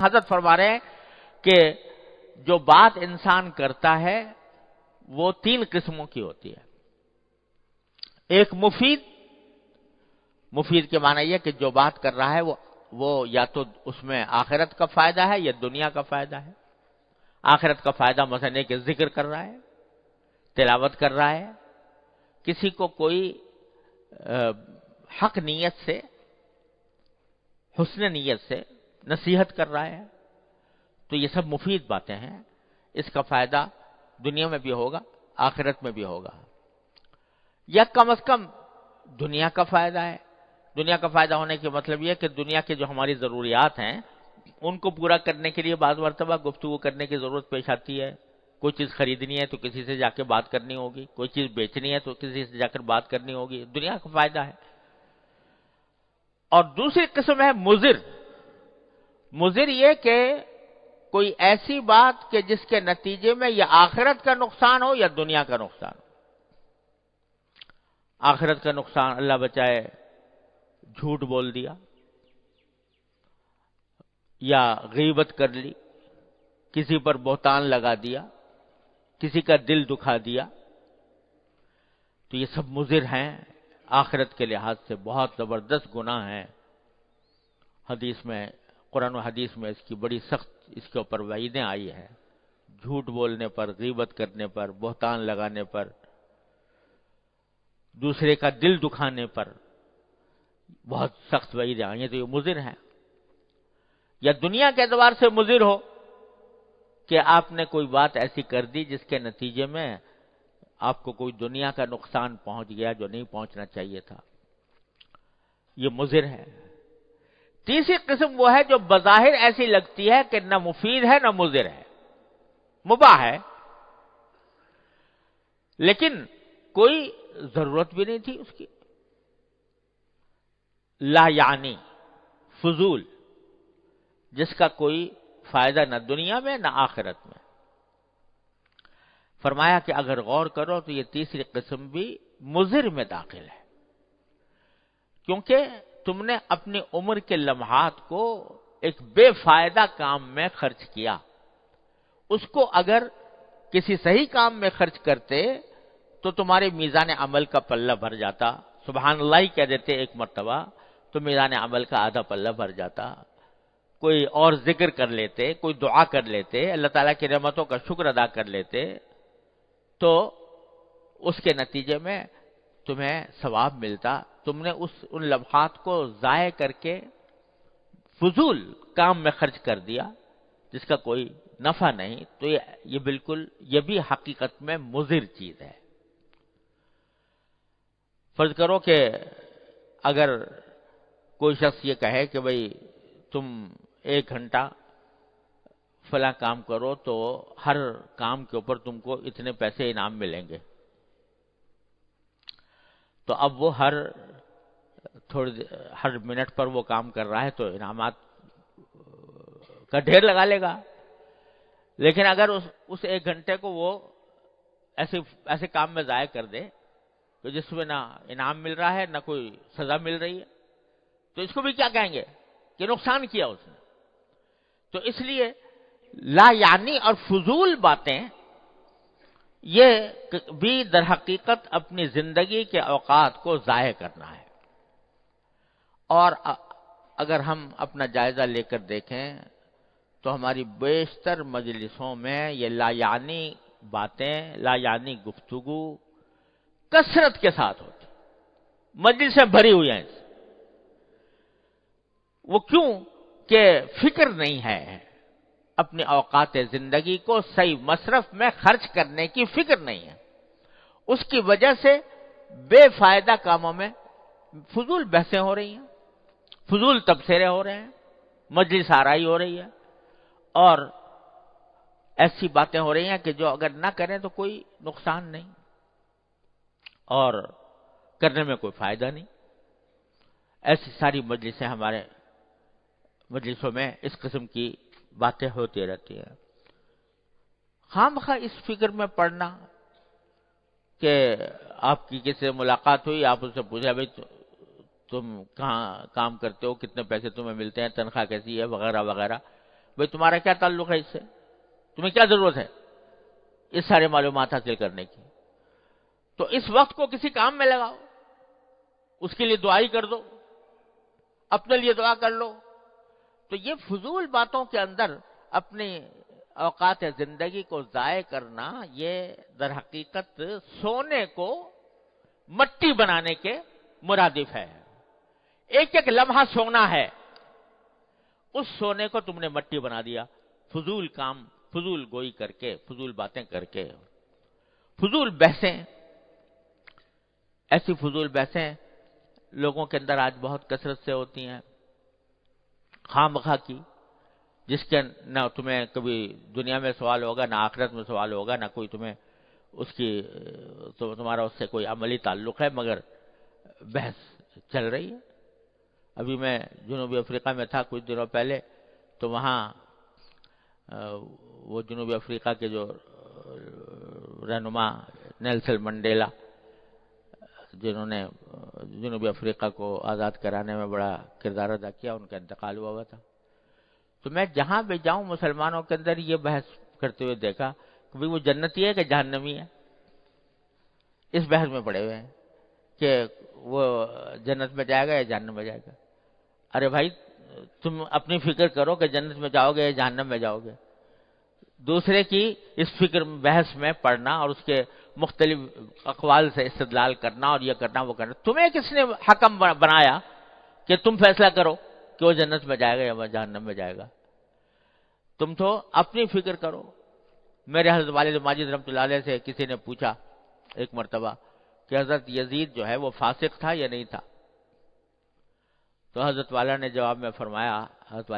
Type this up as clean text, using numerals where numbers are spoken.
حضرت فرما رہے ہیں کہ جو بات انسان کرتا ہے وہ تین قسموں کی ہوتی ہے. ایک مفید کے معنی یہ کہ جو بات کر رہا ہے وہ یا تو اس میں آخرت کا فائدہ ہے یا دنیا کا فائدہ ہے. آخرت کا فائدہ مثلا ہے کہ ذکر کر رہا ہے، تلاوت کر رہا ہے، کسی کو کوئی حق نیت سے، حسن نیت سے نصیحت کر رہا ہے، تو یہ سب مفید باتیں ہیں. اس کا فائدہ دنیا میں بھی ہوگا، آخرت میں بھی ہوگا. یا کم از کم دنیا کا فائدہ ہے. دنیا کا فائدہ ہونے کے مطلب یہ کہ دنیا کے جو ہماری ضروریات ہیں ان کو پورا کرنے کے لیے بعض مرتبہ گفتگو کرنے کی ضرورت پیش آتی ہے. کوئی چیز خریدنی ہے تو کسی سے جا کے بات کرنی ہوگی، کوئی چیز بیچنی ہے تو کسی سے جا کر بات کرنی ہوگی. دنیا کا فائدہ ہے. اور دوسری قسم ہے مضر یہ کہ کوئی ایسی بات کہ جس کے نتیجے میں یا آخرت کا نقصان ہو یا دنیا کا نقصان ہو. آخرت کا نقصان اللہ بچائے، جھوٹ بول دیا یا غیبت کر لی، کسی پر بہتان لگا دیا، کسی کا دل دکھا دیا، تو یہ سب مضر ہیں. آخرت کے لحاظ سے بہت زبردست گناہ ہیں. حدیث میں، قرآن و حدیث میں اس کی بڑی سخت اس کے اوپر وعیدیں آئی ہیں. جھوٹ بولنے پر، غیبت کرنے پر، بہتان لگانے پر، دوسرے کا دل دکھانے پر بہت سخت وعیدیں آئی ہیں. تو یہ مضر ہیں. یا دنیا کے اعتبار سے مضر ہو کہ آپ نے کوئی بات ایسی کر دی جس کے نتیجے میں آپ کو کوئی دنیا کا نقصان پہنچ گیا جو نہیں پہنچنا چاہیے تھا. یہ مضر ہے. تیسری قسم وہ ہے جو بظاہر ایسی لگتی ہے کہ نہ مفید ہے نہ مضر ہے، مباح ہے، لیکن کوئی ضرورت بھی نہیں تھی اس کی. لا یعنی، فضول، جس کا کوئی فائدہ نہ دنیا میں نہ آخرت میں. فرمایا کہ اگر غور کرو تو یہ تیسری قسم بھی مضر میں داخل ہے، کیونکہ تم نے اپنی عمر کے لمحات کو ایک بے فائدہ کام میں خرچ کیا. اس کو اگر کسی صحیح کام میں خرچ کرتے تو تمہارے میزان عمل کا پلہ بھر جاتا. سبحان اللہ ہی کہہ دیتے ایک مرتبہ تو میزان عمل کا آدھا پلہ بھر جاتا. کوئی اور ذکر کر لیتے، کوئی دعا کر لیتے، اللہ تعالیٰ کی رحمتوں کا شکر ادا کر لیتے، تو اس کے نتیجے میں تمہیں ثواب ملتا. تم نے ان لمحات کو ضائع کر کے فضول کام میں خرچ کر دیا جس کا کوئی نفع نہیں. تو یہ بالکل، یہ بھی حقیقت میں مضر چیز ہے. فرض کرو کہ اگر کوئی شخص یہ کہے کہ بھئی تم 1 گھنٹہ فلاں کام کرو تو ہر کام کے اوپر تم کو اتنے پیسے انعام ملیں گے. تو اب وہ ہر منٹ پر وہ کام کر رہا ہے تو انعامات کا ڈھیر لگا لے گا. لیکن اگر اس 1 گھنٹے کو وہ ایسے کام میں ضائع کر دے تو جس میں نہ انعام مل رہا ہے نہ کوئی سزا مل رہی ہے، تو اس کو بھی کیا کہیں گے کہ نقصان کیا اس نے. تو اس لیے لا یعنی اور فضول باتیں یہ بھی در حقیقت اپنی زندگی کے اوقات کو ضائع کرنا ہے. اور اگر ہم اپنا جائزہ لے کر دیکھیں تو ہماری بیشتر مجلسوں میں یہ لا یعنی باتیں، لا یعنی گفتگو کثرت کے ساتھ ہوتی. مجلسیں بھری ہوئی ہیں. وہ کیوں کہ فکر نہیں ہے، اپنے اوقات زندگی کو صحیح مصرف میں خرچ کرنے کی فکر نہیں ہے. اس کی وجہ سے بے فائدہ کاموں میں فضول بحثیں ہو رہی ہیں، فضول تبصرے ہو رہے ہیں، مجلس آرائی ہو رہی ہے، اور ایسی باتیں ہو رہی ہیں کہ جو اگر نہ کریں تو کوئی نقصان نہیں اور کرنے میں کوئی فائدہ نہیں. ایسی ساری مجلسیں ہمارے مجلسوں میں اس قسم کی باتیں ہوتی رہتی ہیں. خواہ اس فکر میں پڑنا کہ آپ کی کسی سے ملاقات ہوئی، آپ اس سے پوچھا بھائی تم کہاں کام کرتے ہو، کتنے پیسے تمہیں ملتے ہیں، تنخواہ کیسی ہے، وغیرہ وغیرہ. بھئی تمہارا کیا تعلق ہے اس سے؟ تمہیں کیا ضرورت ہے اس سارے معلومات حاصل کرنے کی؟ تو اس وقت کو کسی کام میں لگاؤ، اس کے لیے دعائی کر دو، اپنے لیے دعا کر لو۔ تو یہ فضول باتوں کے اندر اپنی اوقات زندگی کو ضائع کرنا، یہ در حقیقت سونے کو مٹی بنانے کے مرادف ہے۔ ایک ایک لمحہ سونا ہے، اس سونے کو تم نے مٹی بنا دیا، فضول کام، فضول گوئی کر کے، فضول باتیں کر کے، فضول بحثیں۔ ایسی فضول بحثیں لوگوں کے اندر آج بہت کثرت سے ہوتی ہیں، خواہ مخواہ کی، جس کے نہ تمہیں کبھی دنیا میں سوال ہوگا، نہ آخرت میں سوال ہوگا، نہ کوئی تمہیں اس کی تمہارا اس سے کوئی عملی تعلق ہے، مگر بحث چل رہی ہے۔ ابھی میں جنوبی افریقہ میں تھا کچھ دنوں پہلے، تو وہاں وہ جنوبی افریقہ کے جو رہنما نیلسن منڈیلا، جنہوں نے جنوبی افریقہ کو آزاد کرانے میں بڑا کردار ادا کیا، ان کا انتقال ہوا تھا۔ تو میں جہاں بھی جاؤں مسلمانوں کے اندر یہ بحث کرتے ہوئے دیکھا کہ وہ جنتی ہے کہ جہنمی ہے، اس بحث میں پڑے ہوئے ہیں کہ وہ جنت میں جائے گا یا جہنم میں جائے گا۔ ارے بھائی تم اپنی فکر کرو کہ جنت میں جاؤ گے یا جہنم میں جاؤ گے، دوسرے کی اس فکر بحث میں پڑھنا اور اس کے مختلف اقوال سے استدلال کرنا اور یہ کرنا وہ کرنا، تمہیں کس نے حکم بنایا کہ تم فیصلہ کرو کہ وہ جنت میں جائے گا یا وہ جہنم میں جائے گا؟ تم تو اپنی فکر کرو۔ میرے حضرت والد ماجد رحمۃ اللہ علیہ سے کسی نے پوچھا ایک مرتبہ کہ حضرت یزید جو ہے وہ فاسق تھا یا نہیں تھا؟ تو حضرت والا نے جواب میں فرمایا، حضرت